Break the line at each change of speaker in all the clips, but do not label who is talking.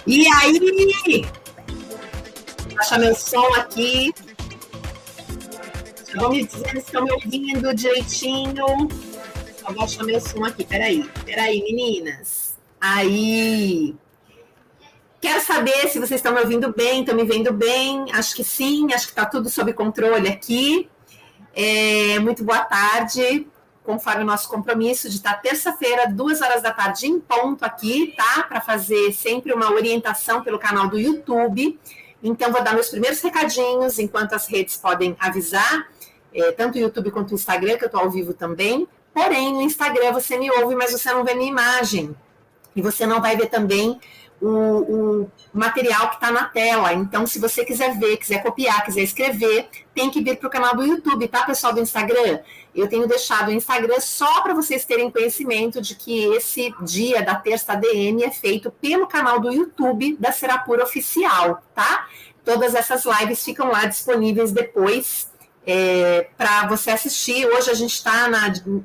E aí? Baixa meu som aqui. Já vão me dizer se estão me ouvindo direitinho. Só baixa meu som aqui. Peraí, meninas. Aí. Quero saber se vocês estão me ouvindo bem, estão me vendo bem. Acho que sim, acho que está tudo sob controle aqui. Muito boa tarde. Conforme o nosso compromisso de estar terça-feira, 14h em ponto aqui, tá? Para fazer sempre uma orientação pelo canal do YouTube. Então, vou dar meus primeiros recadinhos, enquanto as redes podem avisar, tanto o YouTube quanto o Instagram, que eu estou ao vivo também. Porém, no Instagram você me ouve, mas você não vê minha imagem. E você não vai ver também o material que está na tela. Então, se você quiser ver, quiser copiar, quiser escrever, tem que vir para o canal do YouTube, tá, pessoal do Instagram? Eu tenho deixado o Instagram só para vocês terem conhecimento de que esse dia da terça ADM é feito pelo canal do YouTube da Serapura Oficial, tá? Todas essas lives ficam lá disponíveis depois para você assistir. Hoje a gente está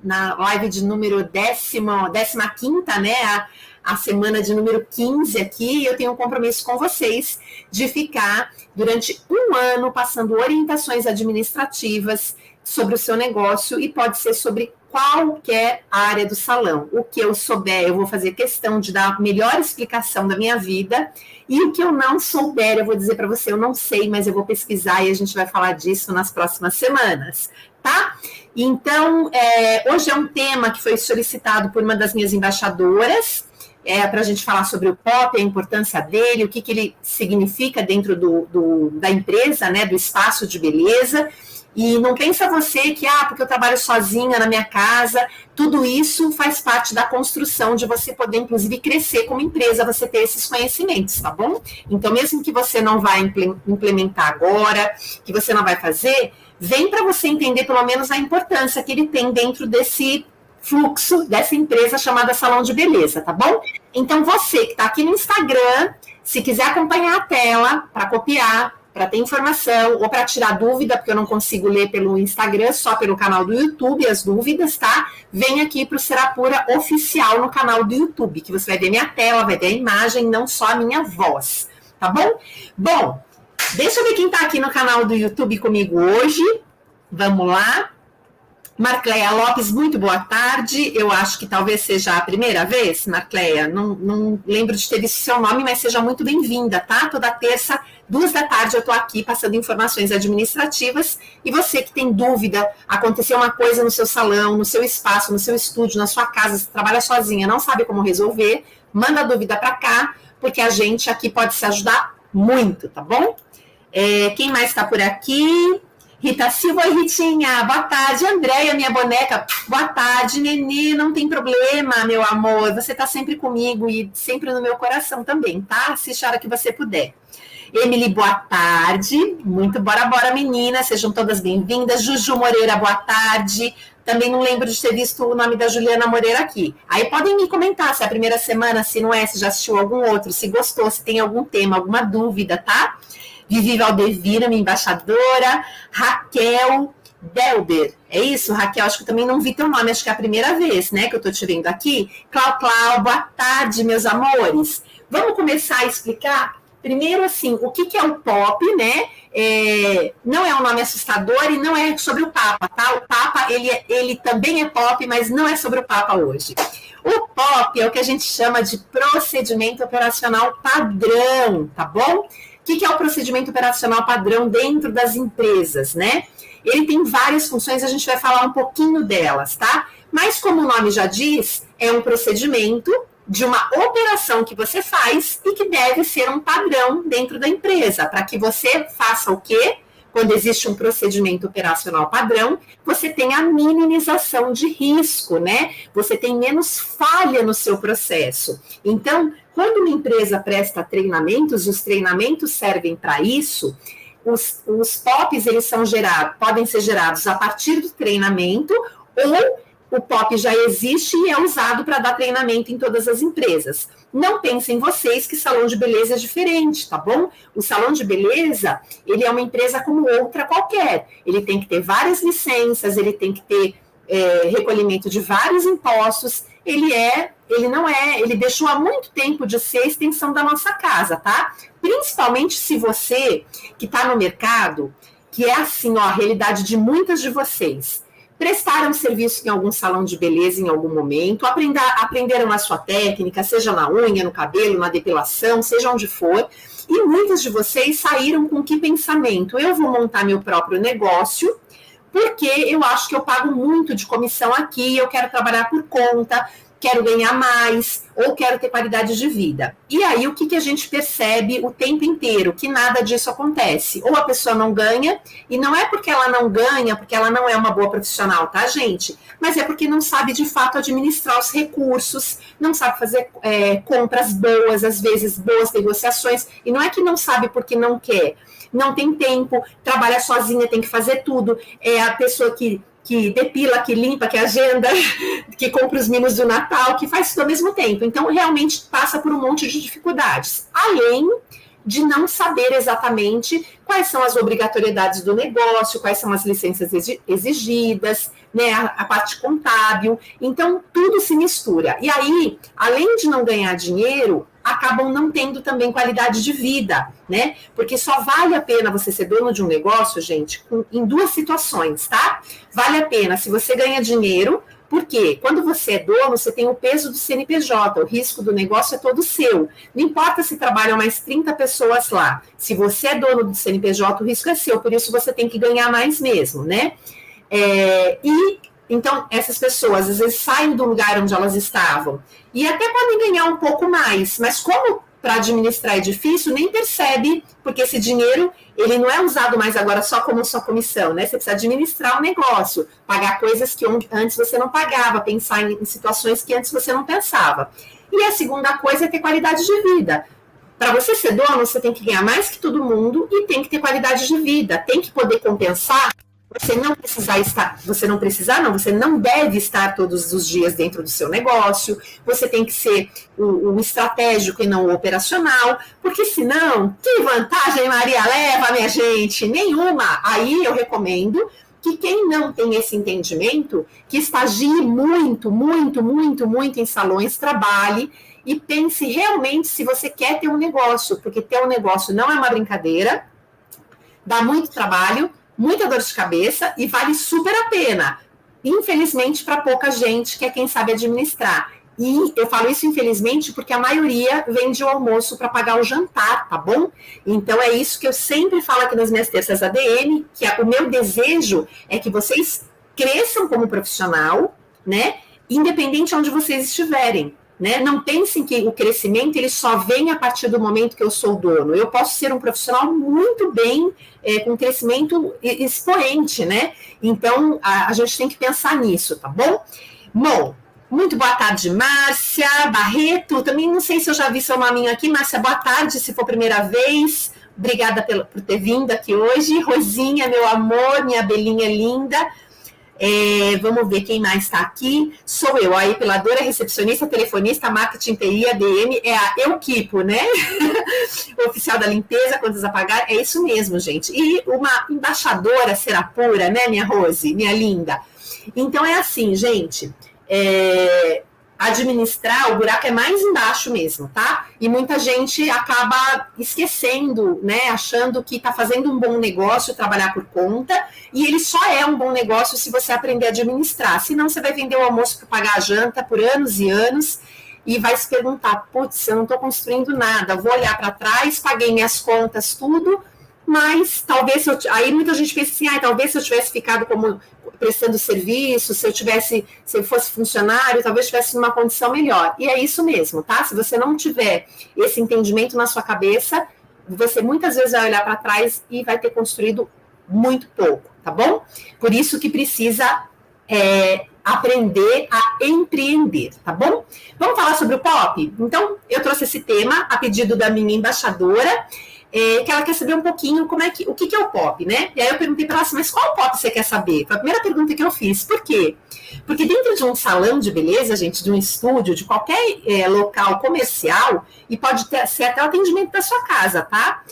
na live de número 15ª, né? A semana de número 15 aqui, e eu tenho um compromisso com vocês de ficar durante um ano passando orientações administrativas sobre o seu negócio, e pode ser sobre qualquer área do salão. O que eu souber, eu vou fazer questão de dar a melhor explicação da minha vida, e o que eu não souber, eu vou dizer para você, eu não sei, mas eu vou pesquisar e a gente vai falar disso nas próximas semanas, tá? Então, hoje é um tema que foi solicitado por uma das minhas embaixadoras, para a gente falar sobre o POP, a importância dele, o que ele significa dentro da empresa, né, do espaço de beleza. E não pensa você que, porque eu trabalho sozinha na minha casa, tudo isso faz parte da construção de você poder, inclusive, crescer como empresa, você ter esses conhecimentos, tá bom? Então, mesmo que você não vai implementar agora, que você não vai fazer, vem para você entender pelo menos a importância que ele tem dentro desse fluxo dessa empresa chamada Salão de Beleza, tá bom? Então, você que está aqui no Instagram, se quiser acompanhar a tela para copiar, para ter informação ou para tirar dúvida, porque eu não consigo ler pelo Instagram, só pelo canal do YouTube as dúvidas, tá? Vem aqui para o Serapura Oficial no canal do YouTube, que você vai ver minha tela, vai ver a imagem, não só a minha voz, tá bom? Bom, deixa eu ver quem está aqui no canal do YouTube comigo hoje. Vamos lá. Marcleia Lopes, muito boa tarde. Eu acho que talvez seja a primeira vez, Marcleia. Não lembro de ter visto seu nome, mas seja muito bem-vinda, tá? Toda terça, 14h, eu estou aqui passando informações administrativas. E você que tem dúvida, aconteceu uma coisa no seu salão, no seu espaço, no seu estúdio, na sua casa, você trabalha sozinha, não sabe como resolver, manda a dúvida para cá, porque a gente aqui pode se ajudar muito, tá bom? Quem mais está por aqui? Rita Silva e Ritinha, boa tarde. Andréia, minha boneca, boa tarde. Nenê, não tem problema, meu amor, você tá sempre comigo e sempre no meu coração também, tá? Assiste a hora que você puder. Emily, boa tarde. Muito bora, meninas, sejam todas bem-vindas. Juju Moreira, boa tarde. Também não lembro de ter visto o nome da Juliana Moreira aqui. Aí podem me comentar se é a primeira semana, se não é, se já assistiu algum outro, se gostou, se tem algum tema, alguma dúvida, tá? Vivi Valdevira, minha embaixadora. Raquel Delber. É isso, Raquel? Acho que eu também não vi teu nome, acho que é a primeira vez, né, que eu tô te vendo aqui. Clau, boa tarde, meus amores. Vamos começar a explicar primeiro, assim, o que é o POP, né? Não é um nome assustador e não é sobre o Papa, tá? O Papa, ele também é POP, mas não é sobre o Papa hoje. O POP é o que a gente chama de procedimento operacional padrão, tá bom? O que é o procedimento operacional padrão dentro das empresas, né? Ele tem várias funções, a gente vai falar um pouquinho delas, tá? Mas como o nome já diz, é um procedimento de uma operação que você faz e que deve ser um padrão dentro da empresa, para que você faça o quê? Quando existe um procedimento operacional padrão, você tem a minimização de risco, né? Você tem menos falha no seu processo. Então, quando uma empresa presta treinamentos, os treinamentos servem para isso, os POPs, eles são podem ser gerados a partir do treinamento ou o POP já existe e é usado para dar treinamento em todas as empresas. Não pensem vocês que salão de beleza é diferente, tá bom? O salão de beleza, ele é uma empresa como outra qualquer. Ele tem que ter várias licenças, ele tem que ter recolhimento de vários impostos. Ele deixou há muito tempo de ser a extensão da nossa casa, tá? Principalmente se você que está no mercado, que é assim, ó, a realidade de muitas de vocês, prestaram serviço em algum salão de beleza em algum momento, aprenderam a sua técnica, seja na unha, no cabelo, na depilação, seja onde for, e muitas de vocês saíram com que pensamento? Eu vou montar meu próprio negócio, porque eu acho que eu pago muito de comissão aqui, eu quero trabalhar por conta, quero ganhar mais, ou quero ter qualidade de vida. E aí, o que a gente percebe o tempo inteiro? Que nada disso acontece. Ou a pessoa não ganha, e não é porque ela não ganha, porque ela não é uma boa profissional, tá, gente? Mas é porque não sabe, de fato, administrar os recursos, não sabe fazer compras boas, às vezes boas negociações, e não é que não sabe porque não quer, não tem tempo, trabalha sozinha, tem que fazer tudo, é a pessoa que depila, que limpa, que agenda, que compra os mimos do Natal, que faz tudo ao mesmo tempo. Então, realmente passa por um monte de dificuldades. Além de não saber exatamente quais são as obrigatoriedades do negócio, quais são as licenças exigidas, né, a parte contábil. Então, tudo se mistura. E aí, além de não ganhar dinheiro, acabam não tendo também qualidade de vida, né? Porque só vale a pena você ser dono de um negócio, gente, em duas situações, tá? Vale a pena se você ganha dinheiro, porque quando você é dono, você tem o peso do CNPJ, o risco do negócio é todo seu. Não importa se trabalham mais 30 pessoas lá. Se você é dono do CNPJ, o risco é seu, por isso você tem que ganhar mais mesmo, né? Então, essas pessoas, às vezes, saem do lugar onde elas estavam e até podem ganhar um pouco mais, mas como para administrar é difícil, nem percebe, porque esse dinheiro, ele não é usado mais agora só como sua comissão, né? Você precisa administrar o negócio, pagar coisas que antes você não pagava, pensar em situações que antes você não pensava. E a segunda coisa é ter qualidade de vida. Para você ser dono, você tem que ganhar mais que todo mundo e tem que ter qualidade de vida, tem que poder compensar. Você não deve estar todos os dias dentro do seu negócio, você tem que ser o estratégico e não o operacional, porque senão, que vantagem Maria leva, minha gente? Nenhuma. Aí eu recomendo que quem não tem esse entendimento, que estagie muito, muito, muito, muito em salões, trabalhe e pense realmente se você quer ter um negócio, porque ter um negócio não é uma brincadeira, dá muito trabalho, muita dor de cabeça e vale super a pena. Infelizmente, para pouca gente que é quem sabe administrar. E eu falo isso infelizmente porque a maioria vende o almoço para pagar o jantar, tá bom? Então é isso que eu sempre falo aqui nas minhas terças ADM, que o meu desejo é que vocês cresçam como profissional, né? Independente de onde vocês estiverem. Né? Não pensem que o crescimento ele só vem a partir do momento que eu sou dono. Eu posso ser um profissional muito bem, com crescimento expoente, né? Então, a gente tem que pensar nisso, tá bom? Bom, muito boa tarde, Márcia Barreto. Também não sei se eu já vi seu nominho aqui. Márcia, boa tarde, se for a primeira vez. Obrigada por ter vindo aqui hoje. Rosinha, meu amor, minha abelhinha linda. Vamos ver quem mais está aqui. Sou eu, a epiladora, recepcionista, telefonista, marketing TI, ADM, é a Euquipo, né? Oficial da limpeza, contas a pagar, é isso mesmo, gente. E uma embaixadora será pura, né, minha Rose, minha linda? Então é assim, gente, administrar, o buraco é mais embaixo mesmo, tá? E muita gente acaba esquecendo, né? Achando que está fazendo um bom negócio trabalhar por conta, e ele só é um bom negócio se você aprender a administrar. Senão você vai vender o almoço para pagar a janta por anos e anos, e vai se perguntar, putz, eu não estou construindo nada, eu vou olhar para trás, paguei minhas contas, tudo, mas talvez, aí muita gente pensa assim, talvez se eu tivesse ficado como prestando serviço, se eu fosse funcionário, talvez tivesse numa condição melhor. E é isso mesmo, tá? Se você não tiver esse entendimento na sua cabeça, você muitas vezes vai olhar para trás e vai ter construído muito pouco, tá bom? Por isso que precisa aprender a empreender, tá bom? Vamos falar sobre o POP? Então, eu trouxe esse tema a pedido da minha embaixadora, que ela quer saber um pouquinho o que é o POP, né? E aí eu perguntei para ela assim, mas qual POP você quer saber? Foi a primeira pergunta que eu fiz. Por quê? Porque dentro de um salão de beleza, gente, de um estúdio, de qualquer local comercial, e pode ser até o atendimento da sua casa, tá?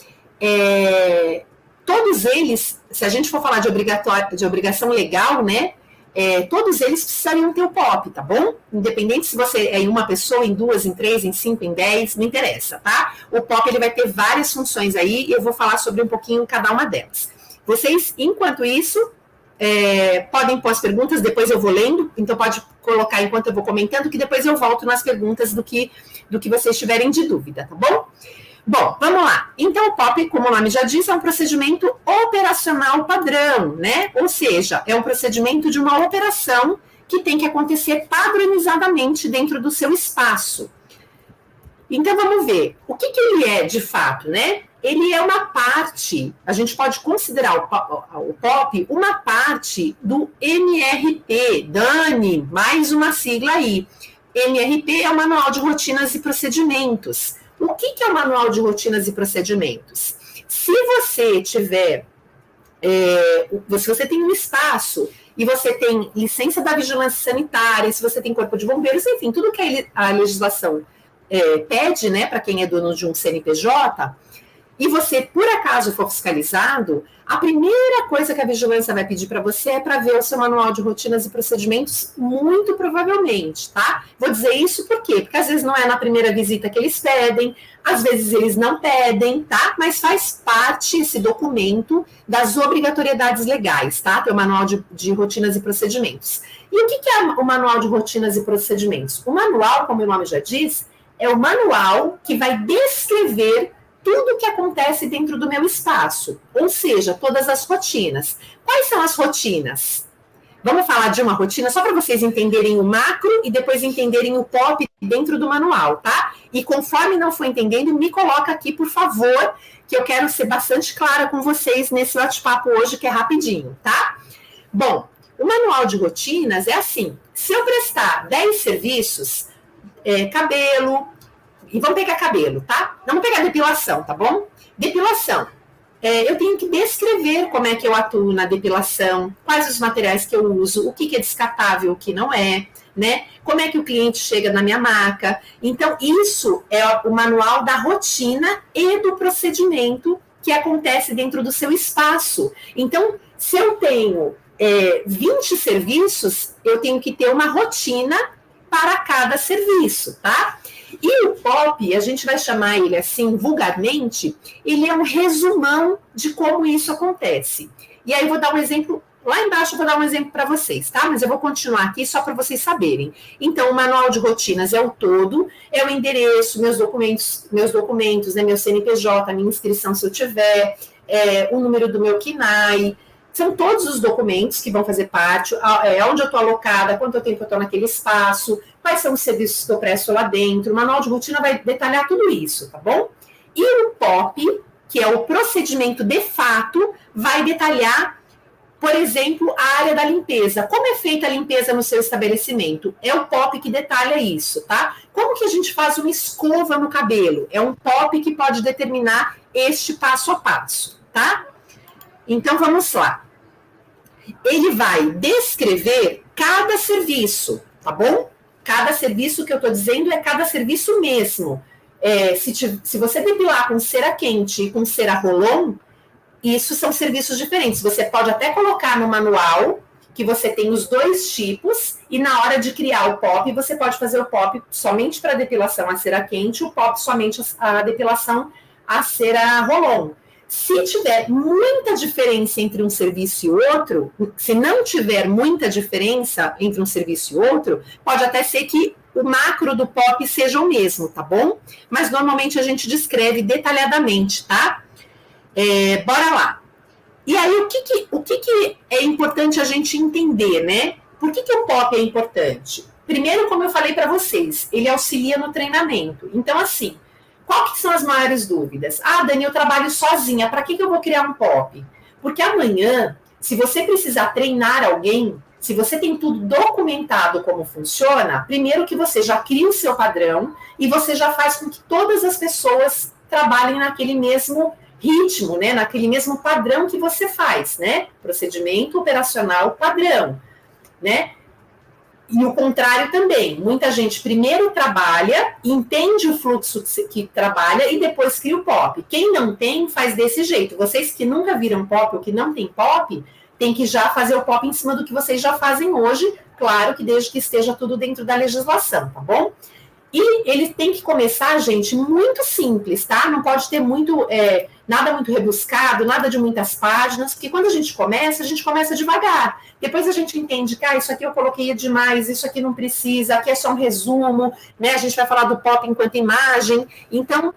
Todos eles, se a gente for falar de obrigação legal, né? Todos eles precisariam ter o POP, tá bom? Independente se você é em uma pessoa, em duas, em três, em cinco, em 10, não interessa, tá? O POP ele vai ter várias funções aí e eu vou falar sobre um pouquinho cada uma delas. Vocês, enquanto isso, podem pôr as perguntas, depois eu vou lendo, então pode colocar enquanto eu vou comentando, que depois eu volto nas perguntas do que vocês tiverem de dúvida, tá bom? Bom, vamos lá. Então, o POP, como o nome já diz, é um procedimento operacional padrão, né? Ou seja, é um procedimento de uma operação que tem que acontecer padronizadamente dentro do seu espaço. Então, vamos ver. O que ele é, de fato, né? Ele é uma parte, a gente pode considerar o POP uma parte do MRP, Dani, mais uma sigla aí. MRP é o Manual de Rotinas e Procedimentos. O que é o Manual de Rotinas e Procedimentos? Se você tiver, se você tem um espaço e você tem licença da vigilância sanitária, se você tem corpo de bombeiros, enfim, tudo que a legislação pede, né, para quem é dono de um CNPJ, e você, por acaso, for fiscalizado, a primeira coisa que a vigilância vai pedir para você é para ver o seu manual de rotinas e procedimentos, muito provavelmente, tá? Vou dizer isso por quê? Porque às vezes não é na primeira visita que eles pedem, às vezes eles não pedem, tá? Mas faz parte esse documento das obrigatoriedades legais, tá? Tem o manual de rotinas e procedimentos. E o que é o manual de rotinas e procedimentos? O manual, como o nome já diz, é o manual que vai descrever tudo que acontece dentro do meu espaço, ou seja, todas as rotinas. Quais são as rotinas? Vamos falar de uma rotina só para vocês entenderem o macro e depois entenderem o POP dentro do manual, tá? E conforme não for entendendo, me coloca aqui, por favor, que eu quero ser bastante clara com vocês nesse bate-papo hoje, que é rapidinho, tá? Bom, o manual de rotinas é assim, se eu prestar 10 serviços, cabelo, e vamos pegar cabelo, tá? Vamos pegar depilação, tá bom? Depilação. Eu tenho que descrever como é que eu atuo na depilação, quais os materiais que eu uso, o que é descartável, o que não é, né? Como é que o cliente chega na minha maca. Então, isso é o manual da rotina e do procedimento que acontece dentro do seu espaço. Então, se eu tenho 20 serviços, eu tenho que ter uma rotina para cada serviço, tá? E o POP, a gente vai chamar ele assim, vulgarmente, ele é um resumão de como isso acontece. E aí eu vou dar um exemplo, lá embaixo eu vou dar um exemplo para vocês, tá? Mas eu vou continuar aqui só para vocês saberem. Então, o manual de rotinas é o todo, é o endereço, meus documentos, né, meu CNPJ, minha inscrição se eu tiver, o número do meu KNAI, são todos os documentos que vão fazer parte, onde eu estou alocada, quanto tempo eu estou naquele espaço, quais são os serviços que eu presto lá dentro. O manual de rotina vai detalhar tudo isso, tá bom? E o POP, que é o procedimento de fato, vai detalhar, por exemplo, a área da limpeza. Como é feita a limpeza no seu estabelecimento? É o POP que detalha isso, tá? Como que a gente faz uma escova no cabelo? É um POP que pode determinar este passo a passo, tá? Então, vamos lá. Ele vai descrever cada serviço, tá bom? Cada serviço que eu estou dizendo é cada serviço mesmo. Se você depilar com cera quente e com cera Rolon, isso são serviços diferentes. Você pode até colocar no manual que você tem os dois tipos e na hora de criar o POP, você pode fazer o POP somente para depilação a cera quente, o POP somente a depilação a cera Rolon. Se tiver muita diferença entre um serviço e outro, se não tiver muita diferença entre um serviço e outro, pode até ser que o macro do POP seja o mesmo, tá bom? Mas normalmente a gente descreve detalhadamente, tá? Bora lá. E aí, o que é importante a gente entender, né? Por que o POP é importante? Primeiro, como eu falei para vocês, ele auxilia no treinamento. Então, assim, qual que são as maiores dúvidas? Ah, Dani, eu trabalho sozinha, para que eu vou criar um POP? Porque amanhã, se você precisar treinar alguém, se você tem tudo documentado como funciona, primeiro que você já cria o seu padrão e você já faz com que todas as pessoas trabalhem naquele mesmo ritmo, né? Naquele mesmo padrão que você faz, né? Procedimento operacional padrão, né? E o contrário também. Muita gente primeiro trabalha, entende o fluxo que trabalha e depois cria o POP. Quem não tem, faz desse jeito. Vocês que nunca viram POP ou que não tem POP, tem que já fazer o POP em cima do que vocês já fazem hoje. Claro que desde que esteja tudo dentro da legislação, tá bom? E ele tem que começar, gente, muito simples, tá? Não pode ter nada muito rebuscado, nada de muitas páginas, porque quando a gente começa devagar. Depois a gente entende que isso aqui eu coloquei demais, isso aqui não precisa, aqui é só um resumo, né? A gente vai falar do POP enquanto imagem. Então,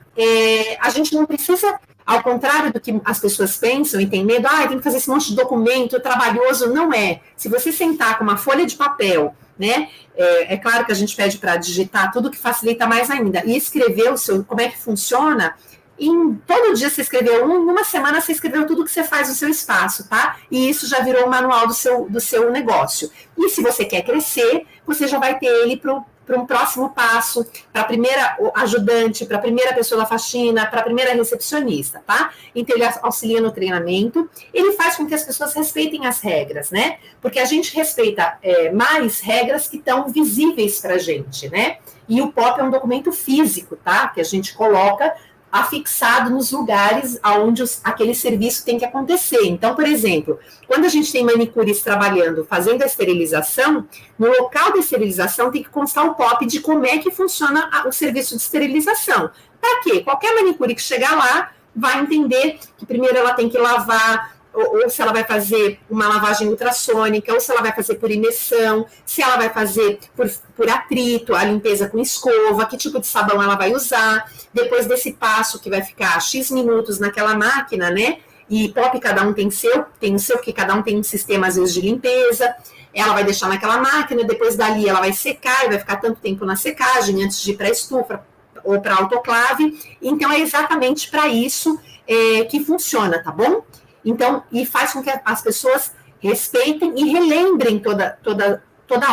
a gente não precisa, ao contrário do que as pessoas pensam e têm medo, tem que fazer esse monte de documento trabalhoso. Não é. Se você sentar com uma folha de papel, né? É claro que a gente pede para digitar tudo que facilita mais ainda. E escrever como é que funciona. Todo dia você escreveu numa semana você escreveu tudo que você faz no seu espaço, tá? E isso já virou o manual do seu negócio. E se você quer crescer, você já vai ter ele para um próximo passo, para a primeira ajudante, para a primeira pessoa da faxina, para a primeira recepcionista, tá? Então, ele auxilia no treinamento, ele faz com que as pessoas respeitem as regras, né? Porque a gente respeita mais regras que estão visíveis para a gente, né? E o POP é um documento físico, tá? Que a gente coloca afixado nos lugares onde aquele serviço tem que acontecer. Então, por exemplo, quando a gente tem manicures trabalhando, fazendo a esterilização, no local da esterilização tem que constar o POP de como é que funciona o serviço de esterilização. Para quê? Qualquer manicure que chegar lá vai entender que primeiro ela tem que lavar, ou se ela vai fazer uma lavagem ultrassônica, ou se ela vai fazer por imersão, se ela vai fazer por atrito, a limpeza com escova, que tipo de sabão ela vai usar. Depois desse passo que vai ficar X minutos naquela máquina, né? e POP cada um tem o seu, porque cada um tem um sistema, às vezes, de limpeza. Ela vai deixar naquela máquina, depois dali ela vai secar, e vai ficar tanto tempo na secagem, antes de ir para a estufa ou para autoclave. Então, é exatamente para isso que funciona, tá bom? Então, e faz com que as pessoas respeitem e relembrem toda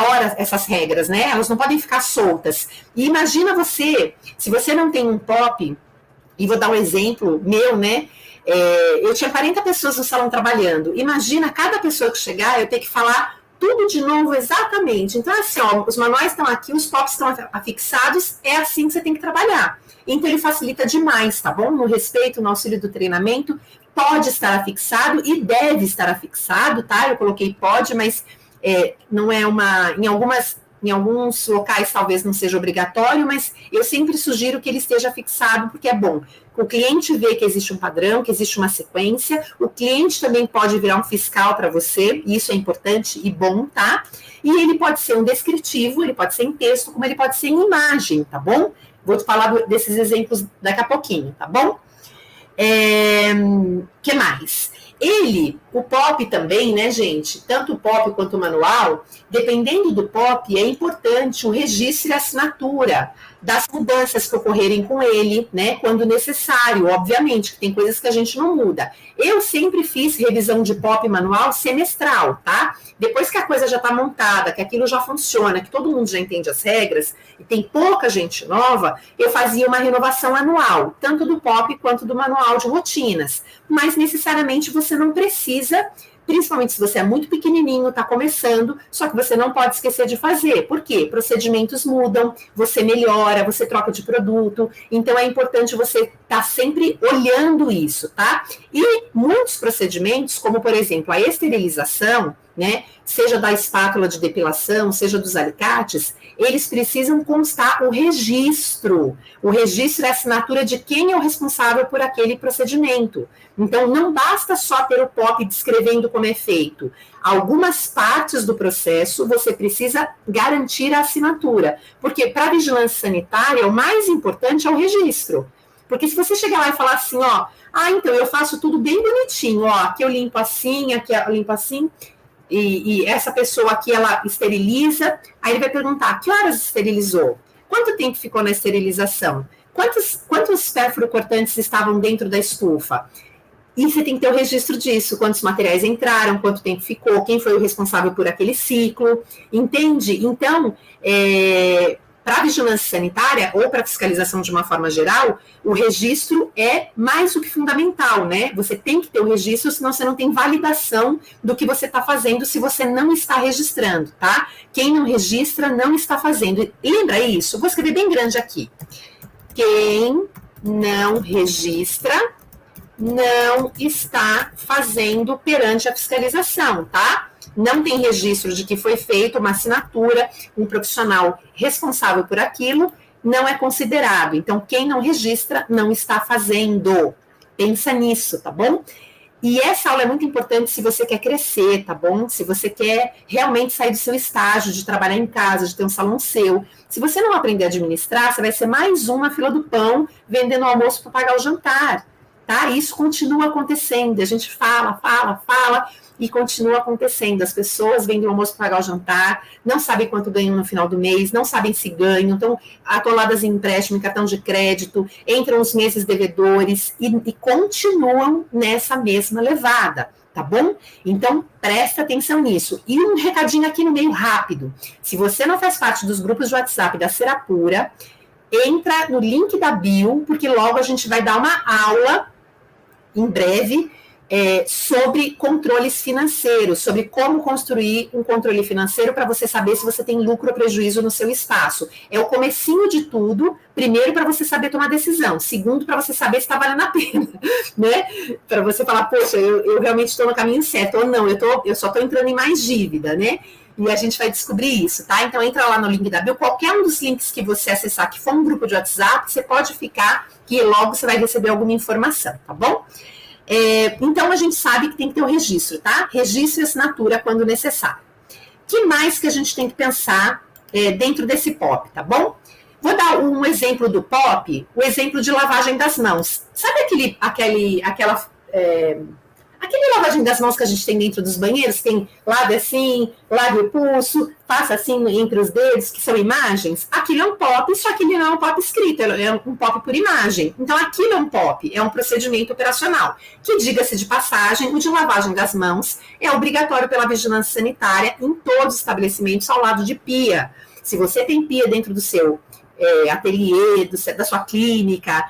hora essas regras, né? Elas não podem ficar soltas. E imagina você, se você não tem um POP, e vou dar um exemplo meu, né? Eu tinha 40 pessoas no salão trabalhando. Imagina cada pessoa que chegar, eu ter que falar tudo de novo exatamente. Então, assim, ó, os manuais estão aqui, os POPs estão afixados, é assim que você tem que trabalhar. Então, ele facilita demais, tá bom? No respeito, no auxílio do treinamento, pode estar afixado e deve estar afixado, tá? Eu coloquei pode, mas não é uma... Em alguns locais talvez não seja obrigatório, mas eu sempre sugiro que ele esteja fixado, porque é bom. O cliente vê que existe um padrão, que existe uma sequência, o cliente também pode virar um fiscal para você, e isso é importante e bom, tá? E ele pode ser um descritivo, ele pode ser em texto, como ele pode ser em imagem, tá bom? Vou te falar desses exemplos daqui a pouquinho, tá bom? Que mais? O POP também, né, gente? Tanto o POP quanto o manual, dependendo do POP, é importante o registro e assinatura das mudanças que ocorrerem com ele, né, quando necessário, obviamente, que tem coisas que a gente não muda. Eu sempre fiz revisão de POP manual semestral, tá? Depois que a coisa já está montada, que aquilo já funciona, que todo mundo já entende as regras, e tem pouca gente nova, eu fazia uma renovação anual, tanto do POP quanto do manual de rotinas. Mas necessariamente você não precisa, principalmente se você é muito pequenininho, está começando, só que você não pode esquecer de fazer. Por quê? Procedimentos mudam, você melhora, você troca de produto, então é importante você estar sempre olhando isso, tá? E muitos procedimentos, como por exemplo a esterilização, né, seja da espátula de depilação, seja dos alicates, eles precisam constar o registro. O registro é a assinatura de quem é o responsável por aquele procedimento. Então, não basta só ter o POP descrevendo como é feito. Algumas partes do processo você precisa garantir a assinatura, porque para a vigilância sanitária, o mais importante é o registro. Porque se você chegar lá e falar assim, ó, então eu faço tudo bem bonitinho, ó, aqui eu limpo assim, aqui eu limpo assim, e essa pessoa aqui, ela esteriliza, aí ele vai perguntar, que horas esterilizou? Quanto tempo ficou na esterilização? Quantos perfuro-cortantes estavam dentro da estufa? E você tem que ter o registro disso, quantos materiais entraram, quanto tempo ficou, quem foi o responsável por aquele ciclo, entende? Então, para a vigilância sanitária ou para a fiscalização de uma forma geral, o registro é mais do que fundamental, né? Você tem que ter o registro, senão você não tem validação do que você está fazendo se você não está registrando, tá? Quem não registra não está fazendo. E lembra isso? Eu vou escrever bem grande aqui. Quem não registra não está fazendo perante a fiscalização, tá? Não tem registro de que foi feita uma assinatura, um profissional responsável por aquilo não é considerado. Então, quem não registra não está fazendo. Pensa nisso, tá bom? E essa aula é muito importante se você quer crescer, tá bom? Se você quer realmente sair do seu estágio, de trabalhar em casa, de ter um salão seu. Se você não aprender a administrar, você vai ser mais uma fila do pão vendendo almoço para pagar o jantar. Tá? Isso continua acontecendo, a gente fala e continua acontecendo. As pessoas vendem o almoço para pagar o jantar, não sabem quanto ganham no final do mês, não sabem se ganham, estão atoladas em empréstimo, em cartão de crédito, entram os meses devedores e continuam nessa mesma levada, tá bom? Então, presta atenção nisso. E um recadinho aqui no meio rápido. Se você não faz parte dos grupos de WhatsApp da Serapura, entra no link da bio, porque logo a gente vai dar uma aula em breve, sobre controles financeiros, sobre como construir um controle financeiro para você saber se você tem lucro ou prejuízo no seu espaço. É o comecinho de tudo, primeiro para você saber tomar decisão, segundo para você saber se está valendo a pena, né? Para você falar, poxa, eu realmente estou no caminho certo, ou não, eu só estou entrando em mais dívida, né? E a gente vai descobrir isso, tá? Então entra lá no link da bio, qualquer um dos links que você acessar, que for um grupo de WhatsApp, você pode ficar, que logo você vai receber alguma informação, tá bom? Então a gente sabe que tem que ter o registro, tá? Registro e assinatura quando necessário. Que mais que a gente tem que pensar dentro desse POP, tá bom? Vou dar um exemplo do POP, o exemplo de lavagem das mãos. Sabe aquela Aquele lavagem das mãos que a gente tem dentro dos banheiros, tem lave assim, lave o pulso, passa assim entre os dedos, que são imagens. Aquilo é um POP, só que ele não é um POP escrito, é um POP por imagem. Então, aquilo é um POP, é um procedimento operacional, que, diga-se de passagem, o de lavagem das mãos é obrigatório pela vigilância sanitária em todos os estabelecimentos ao lado de pia. Se você tem pia dentro do seu ateliê, da sua clínica,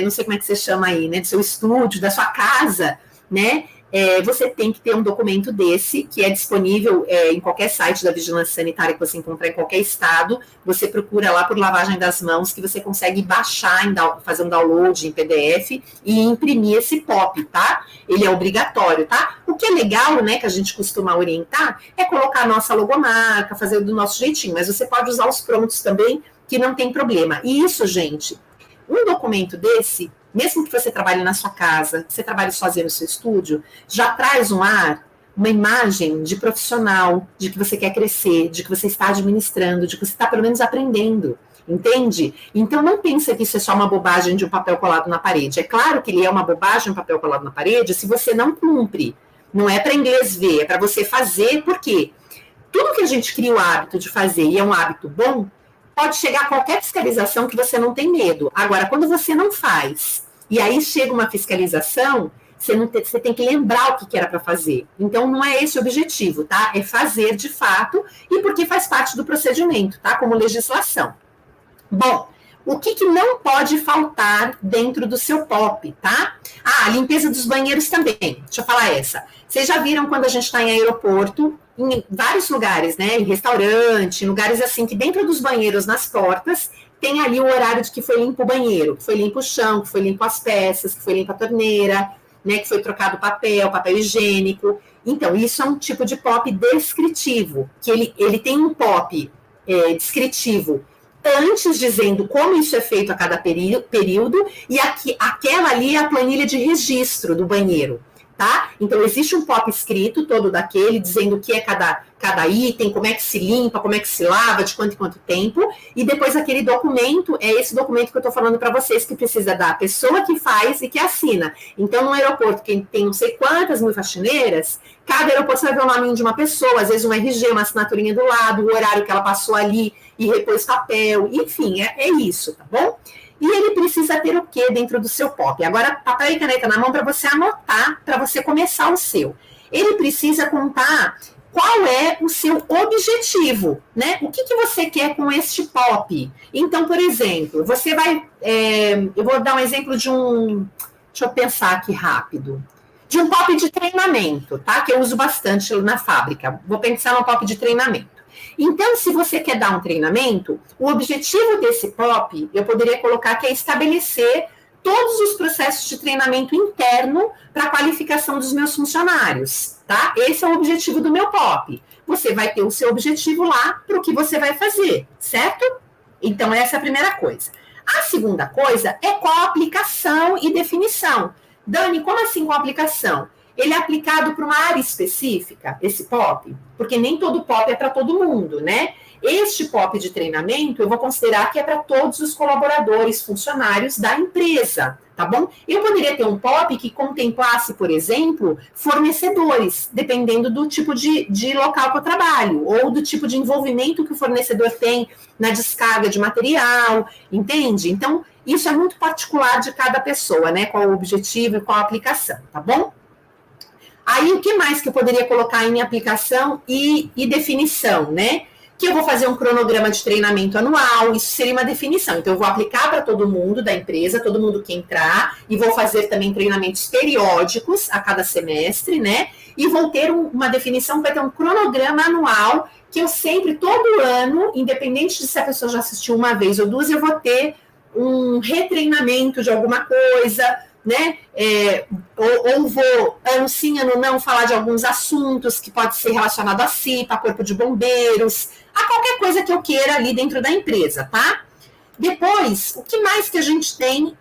não sei como é que você chama aí, né, do seu estúdio, da sua casa, né, você tem que ter um documento desse, que é disponível em qualquer site da vigilância sanitária que você encontrar em qualquer estado. Você procura lá por lavagem das mãos, que você consegue baixar, fazer um download em PDF e imprimir esse POP, tá? Ele é obrigatório, tá? O que é legal, né, que a gente costuma orientar, é colocar a nossa logomarca, fazer do nosso jeitinho, mas você pode usar os prontos também, que não tem problema. E isso, gente, um documento desse, mesmo que você trabalhe na sua casa, que você trabalhe sozinho no seu estúdio, já traz um ar, uma imagem de profissional, de que você quer crescer, de que você está administrando, de que você está pelo menos aprendendo, entende? Então não pensa que isso é só uma bobagem de um papel colado na parede. É claro que ele é uma bobagem, um papel colado na parede, se você não cumpre. Não é para inglês ver, é para você fazer, por quê? Tudo que a gente cria o hábito de fazer e é um hábito bom, pode chegar a qualquer fiscalização que você não tem medo. Agora, quando você não faz, e aí chega uma fiscalização, você tem que lembrar o que era para fazer. Então, não é esse o objetivo, tá? É fazer de fato, e porque faz parte do procedimento, tá? Como legislação. Bom, o que não pode faltar dentro do seu POP, tá? A limpeza dos banheiros também. Deixa eu falar essa. Vocês já viram quando a gente está em aeroporto, em vários lugares, né? Em restaurante, em lugares assim, que dentro dos banheiros, nas portas, tem ali o horário de que foi limpo o banheiro, que foi limpo o chão, que foi limpo as peças, que foi limpa a torneira, né? Que foi trocado papel higiênico. Então, isso é um tipo de POP descritivo, que ele tem um POP descritivo antes, dizendo como isso é feito a cada período, e aquela ali é a planilha de registro do banheiro, tá? Então, existe um POP escrito, todo daquele, dizendo o que é cada item, como é que se limpa, como é que se lava, de quanto em quanto tempo, e depois aquele documento, é esse documento que eu estou falando para vocês, que precisa da pessoa que faz e que assina. Então, no aeroporto, que tem não sei quantas mil faxineiras, cada aeroporto você vai ver o nome de uma pessoa, às vezes um RG, uma assinaturinha do lado, o horário que ela passou ali, e repôs papel, enfim, é isso, tá bom? E ele precisa ter o que dentro do seu POP? Agora, papel e caneta na mão para você anotar, para você começar o seu. Ele precisa contar qual é o seu objetivo, né? O que você quer com este POP? Então, por exemplo, você vai... eu vou dar um exemplo de deixa eu pensar aqui rápido. De um POP de treinamento, tá? Que eu uso bastante na fábrica. Vou pensar no POP de treinamento. Então, se você quer dar um treinamento, o objetivo desse POP, eu poderia colocar que é estabelecer todos os processos de treinamento interno para a qualificação dos meus funcionários, tá? Esse é o objetivo do meu POP. Você vai ter o seu objetivo lá para o que você vai fazer, certo? Então, essa é a primeira coisa. A segunda coisa é qual a aplicação e definição. Dani, como assim com a aplicação? Ele é aplicado para uma área específica, esse POP? Porque nem todo POP é para todo mundo, né? Este POP de treinamento, eu vou considerar que é para todos os colaboradores, funcionários da empresa, tá bom? Eu poderia ter um POP que contemplasse, por exemplo, fornecedores, dependendo do tipo de local que eu trabalho, ou do tipo de envolvimento que o fornecedor tem na descarga de material, entende? Então, isso é muito particular de cada pessoa, né? Qual o objetivo e qual a aplicação, tá bom? Aí, o que mais que eu poderia colocar em aplicação e definição, né? Que eu vou fazer um cronograma de treinamento anual, isso seria uma definição. Então, eu vou aplicar para todo mundo da empresa, todo mundo que entrar, e vou fazer também treinamentos periódicos a cada semestre, né? E vou ter uma definição, vai ter um cronograma anual, que eu sempre, todo ano, independente de se a pessoa já assistiu uma vez ou duas, eu vou ter um retreinamento de alguma coisa, né? Ou vou, ano sim, ano não, falar de alguns assuntos que pode ser relacionado a CIPA, a Corpo de Bombeiros, a qualquer coisa que eu queira ali dentro da empresa, tá? Depois, o que mais que a gente tem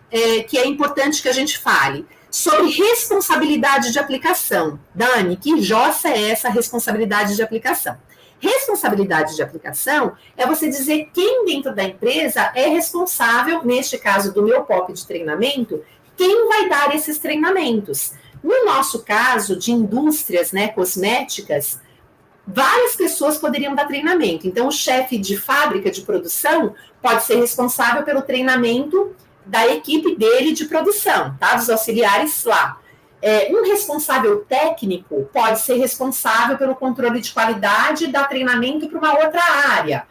que é importante que a gente fale? Sobre responsabilidade de aplicação. Dani, que jossa é essa responsabilidade de aplicação? Responsabilidade de aplicação é você dizer quem dentro da empresa é responsável, neste caso do meu POP de treinamento, quem vai dar esses treinamentos. No nosso caso, de indústrias, né, cosméticas, várias pessoas poderiam dar treinamento. Então, o chefe de fábrica de produção pode ser responsável pelo treinamento da equipe dele de produção, tá? Dos auxiliares lá. Um responsável técnico pode ser responsável pelo controle de qualidade e dar treinamento para uma outra área.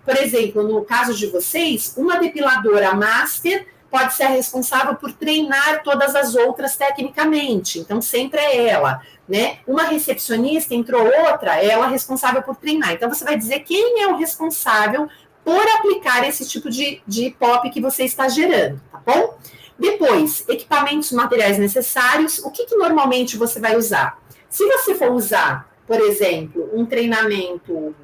Por exemplo, no caso de vocês, uma depiladora master pode ser a responsável por treinar todas as outras tecnicamente, então sempre é ela, né? Uma recepcionista, entrou outra, ela é responsável por treinar. Então você vai dizer quem é o responsável por aplicar esse tipo de POP que você está gerando, tá bom? Depois, equipamentos, materiais necessários, o que normalmente você vai usar? Se você for usar, por exemplo, um treinamento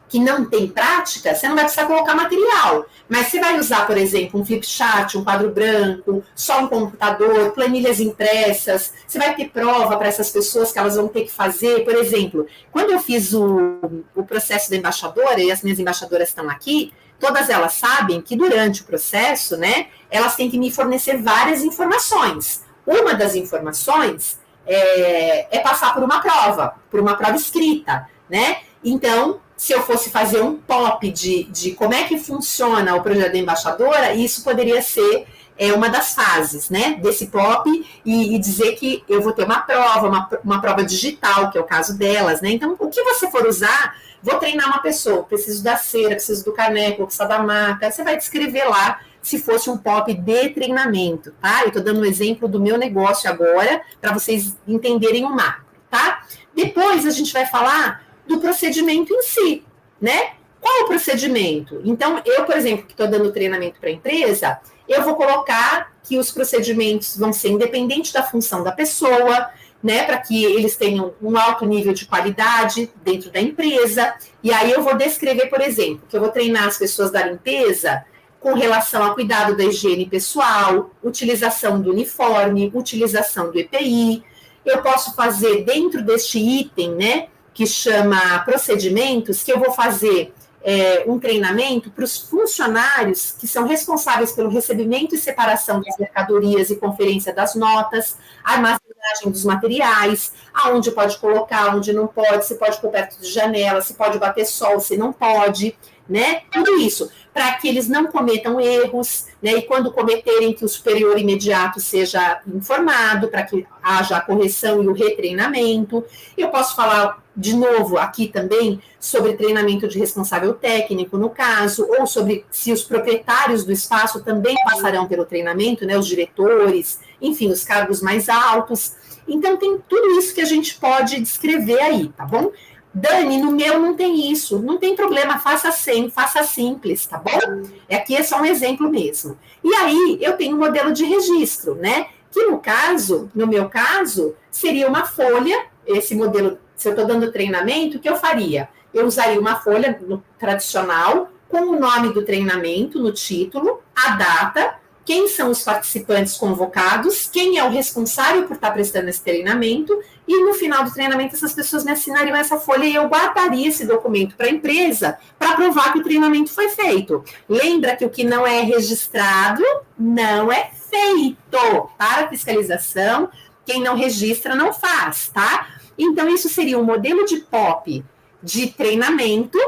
que não tem prática, você não vai precisar colocar material. Mas você vai usar, por exemplo, um flipchart, um quadro branco, só um computador, planilhas impressas, você vai ter prova para essas pessoas que elas vão ter que fazer. Por exemplo, quando eu fiz o processo da embaixadora, e as minhas embaixadoras estão aqui, todas elas sabem que durante o processo, né, elas têm que me fornecer várias informações. Uma das informações é passar por uma prova escrita, né? Então, se eu fosse fazer um POP de como é que funciona o projeto da embaixadora, isso poderia ser uma das fases, né, desse POP, e dizer que eu vou ter uma prova digital, que é o caso delas, né? Então, o que você for usar, vou treinar uma pessoa, preciso da cera, preciso do caneco, preciso da maca, você vai descrever lá, se fosse um POP de treinamento, tá? Eu estou dando um exemplo do meu negócio agora, para vocês entenderem o macro, tá? Depois a gente vai falar do procedimento em si, né? Qual o procedimento? Então, eu, por exemplo, que estou dando treinamento para a empresa, eu vou colocar que os procedimentos vão ser independentes da função da pessoa, né? Para que eles tenham um alto nível de qualidade dentro da empresa. E aí eu vou descrever, por exemplo, que eu vou treinar as pessoas da limpeza com relação ao cuidado da higiene pessoal, utilização do uniforme, utilização do EPI. Eu posso fazer dentro deste item, né, que chama procedimentos, que eu vou fazer um treinamento para os funcionários que são responsáveis pelo recebimento e separação das mercadorias e conferência das notas, armazenagem dos materiais, aonde pode colocar, onde não pode, se pode pôr perto de janela, se pode bater sol, se não pode, né? Tudo isso, para que eles não cometam erros, né? E quando cometerem, que o superior imediato seja informado, para que haja a correção e o retreinamento. Eu posso falar de novo aqui também sobre treinamento de responsável técnico, no caso, ou sobre se os proprietários do espaço também passarão pelo treinamento, né? Os diretores, enfim, os cargos mais altos. Então, tem tudo isso que a gente pode descrever aí, tá bom? Dani, no meu não tem isso, não tem problema, faça sem, faça simples, tá bom? Aqui é só um exemplo mesmo. E aí, eu tenho um modelo de registro, né? Que no meu caso, seria uma folha, esse modelo, se eu estou dando treinamento, o que eu faria? Eu usaria uma folha tradicional, com o nome do treinamento no título, a data, quem são os participantes convocados, quem é o responsável por estar prestando esse treinamento, e no final do treinamento essas pessoas me assinariam essa folha e eu guardaria esse documento para a empresa para provar que o treinamento foi feito. Lembra que o que não é registrado não é feito. Para a fiscalização, quem não registra não faz, tá? Então, isso seria um modelo de POP de treinamento,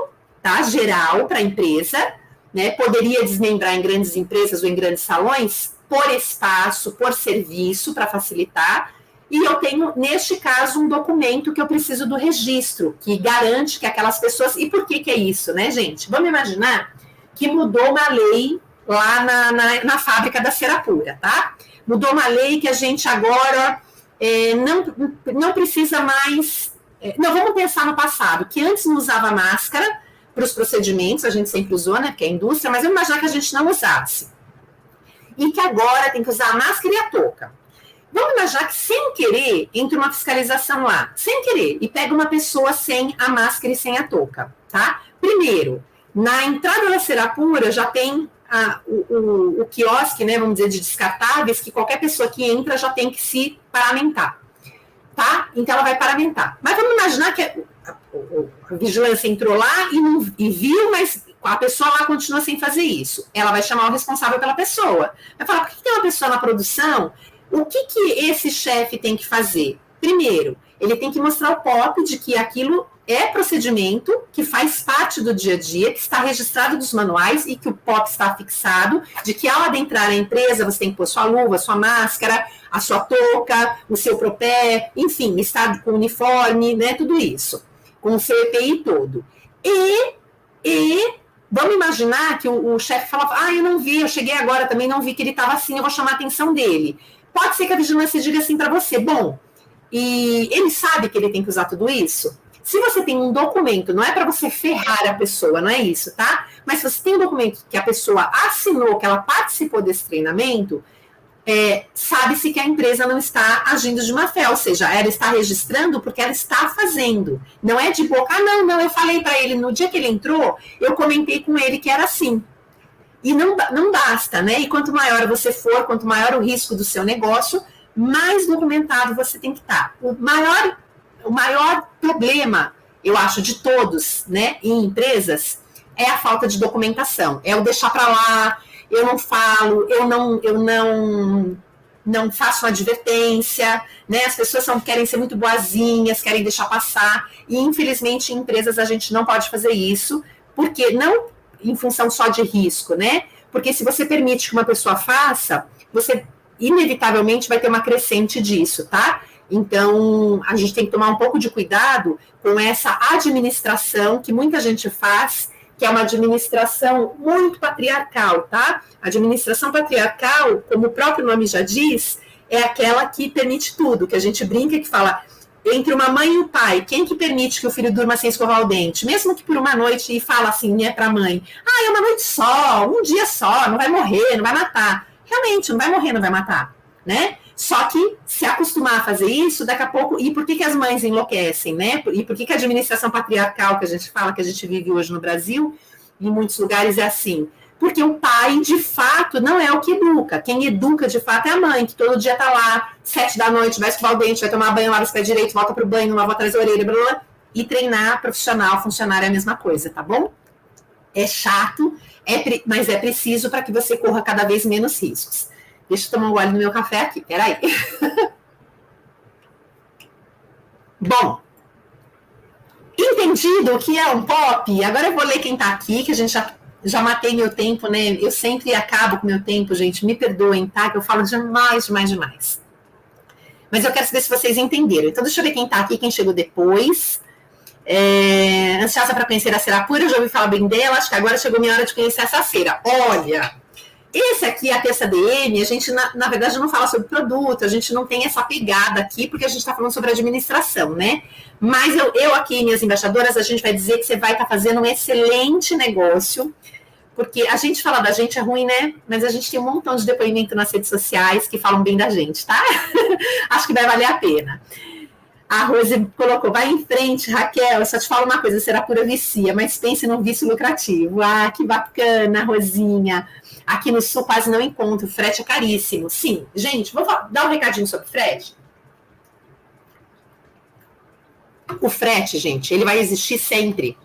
tá? Geral para a empresa, né? Poderia desmembrar em grandes empresas ou em grandes salões, por espaço, por serviço, para facilitar. E eu tenho, neste caso, um documento que eu preciso do registro, que garante que aquelas pessoas... E por que é isso, né, gente? Vamos imaginar que mudou uma lei lá na fábrica da cera pura, tá? Mudou uma lei que a gente agora não precisa mais... Não, vamos pensar no passado, que antes não usava máscara para os procedimentos, a gente sempre usou, né, porque é indústria, mas vamos imaginar que a gente não usasse. E que agora tem que usar a máscara e a touca. Vamos imaginar que, sem querer, entra uma fiscalização lá, sem querer, e pega uma pessoa sem a máscara e sem a touca, tá? Primeiro, na entrada da cera pura já tem o quiosque, né, vamos dizer, de descartáveis, que qualquer pessoa que entra já tem que se paramentar, tá? Então, ela vai paramentar. Mas vamos imaginar que a vigilância entrou lá e viu, mas a pessoa lá continua sem fazer isso. Ela vai chamar o responsável pela pessoa. Vai falar, por que tem uma pessoa na produção O que esse chefe tem que fazer? Primeiro, ele tem que mostrar o POP de que aquilo é procedimento que faz parte do dia a dia, que está registrado nos manuais e que o POP está fixado, de que ao adentrar a empresa você tem que pôr sua luva, sua máscara, a sua touca, o seu propé, enfim, estar com uniforme, né, tudo isso, com o seu EPI todo. E vamos imaginar que o chefe fala, eu não vi, eu cheguei agora também, não vi que ele estava assim, eu vou chamar a atenção dele. Pode ser que a vigilância diga assim para você, bom, e ele sabe que ele tem que usar tudo isso? Se você tem um documento, não é para você ferrar a pessoa, não é isso, tá? Mas se você tem um documento que a pessoa assinou, que ela participou desse treinamento, sabe-se que a empresa não está agindo de má fé, ou seja, ela está registrando porque ela está fazendo. Não é de boca, não, eu falei para ele, no dia que ele entrou, eu comentei com ele que era assim. E não basta, né? E quanto maior você for, quanto maior o risco do seu negócio, mais documentado você tem que estar. O maior problema, eu acho, de todos, né, em empresas, é a falta de documentação. É o deixar para lá, eu não falo, eu não faço uma advertência, né? As pessoas querem ser muito boazinhas, querem deixar passar, e infelizmente em empresas a gente não pode fazer isso, porque não em função só de risco, né? Porque se você permite que uma pessoa faça, você inevitavelmente vai ter uma crescente disso, tá? Então, a gente tem que tomar um pouco de cuidado com essa administração que muita gente faz, que é uma administração muito patriarcal, tá? A administração patriarcal, como o próprio nome já diz, é aquela que permite tudo, que a gente brinca que fala, entre uma mãe e o pai, quem que permite que o filho durma sem escovar o dente? Mesmo que por uma noite, e fala assim, né, para a mãe, é uma noite só, um dia só, não vai morrer, não vai matar. Realmente, não vai morrer, não vai matar, né? Só que se acostumar a fazer isso, daqui a pouco... E por que as mães enlouquecem, né? E por que a administração patriarcal que a gente fala, que a gente vive hoje no Brasil, em muitos lugares é assim? Porque o pai, de fato, não é o que educa. Quem educa, de fato, é a mãe, que todo dia tá lá, 7 da noite, vai escovar o dente, vai tomar banho, lava os pés direito, volta pro banho, lava atrás da orelha, blá, blá, e treinar profissional, funcionário é a mesma coisa, tá bom? É chato, mas é preciso para que você corra cada vez menos riscos. Deixa eu tomar um gole no meu café aqui, peraí. Bom, entendido o que é um POP? Agora eu vou ler quem tá aqui, que a gente já matei meu tempo, né? Eu sempre acabo com meu tempo, gente, me perdoem, tá? Que eu falo demais. Mas eu quero saber se vocês entenderam. Então deixa eu ver quem tá aqui, quem chegou depois. Ansiosa para conhecer a cera pura, eu já ouvi falar bem dela, acho que agora chegou minha hora de conhecer essa cera. Olha... Esse aqui, a terça DM, a gente, na verdade, não fala sobre produto, a gente não tem essa pegada aqui, porque a gente está falando sobre administração, né? Mas eu aqui, minhas embaixadoras, a gente vai dizer que você vai estar fazendo um excelente negócio, porque a gente falar da gente é ruim, né? Mas a gente tem um montão de depoimento nas redes sociais que falam bem da gente, tá? Acho que vai valer a pena. A Rose colocou, vai em frente, Raquel, eu só te falo uma coisa, será pura vicia, mas pense num vício lucrativo. Ah, que bacana, Rosinha. Aqui no Sul quase não encontro, o frete é caríssimo. Sim, gente, vou dar um recadinho sobre frete. O frete, gente, ele vai existir sempre.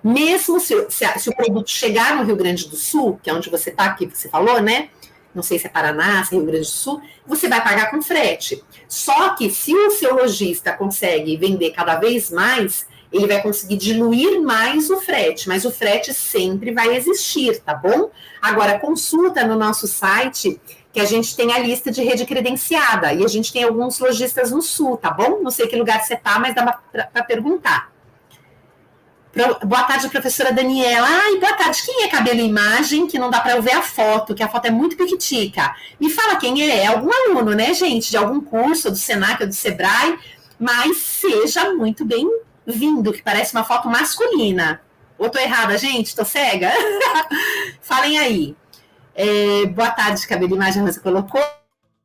Mesmo se o produto chegar no Rio Grande do Sul, que é onde você está, que você falou, né? Não sei se é Paraná, se é Rio Grande do Sul, você vai pagar com frete. Só que se o seu lojista consegue vender cada vez mais, ele vai conseguir diluir mais o frete, mas o frete sempre vai existir, tá bom? Agora, consulta no nosso site, que a gente tem a lista de rede credenciada, e a gente tem alguns lojistas no Sul, tá bom? Não sei que lugar você tá, mas dá para perguntar. Boa tarde, professora Daniela. Ai, boa tarde. Quem é Cabelo e Imagem? Que não dá para eu ver a foto, que a foto é muito piquitica. Me fala quem é. É algum aluno, né, gente? De algum curso, do Senac ou do Sebrae, mas seja muito bem-vindo, que parece uma foto masculina. Ou tô errada, gente? Tô cega? Falem aí. Boa tarde, Cabelo e Imagem, você colocou.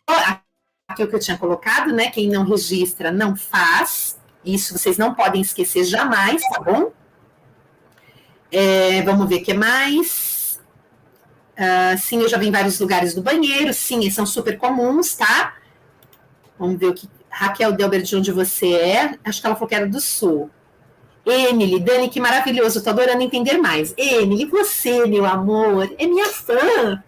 Aqui é o que eu tinha colocado, né? Quem não registra, não faz. Isso vocês não podem esquecer jamais, tá bom? Vamos ver o que mais. Sim, eu já vi em vários lugares do banheiro. Sim, são super comuns, tá? Vamos ver o que... Raquel Delber, de onde você é? Acho que ela falou que era do Sul. Emily, Dani, que maravilhoso. Tô adorando entender mais. Emily, você, meu amor, é minha fã.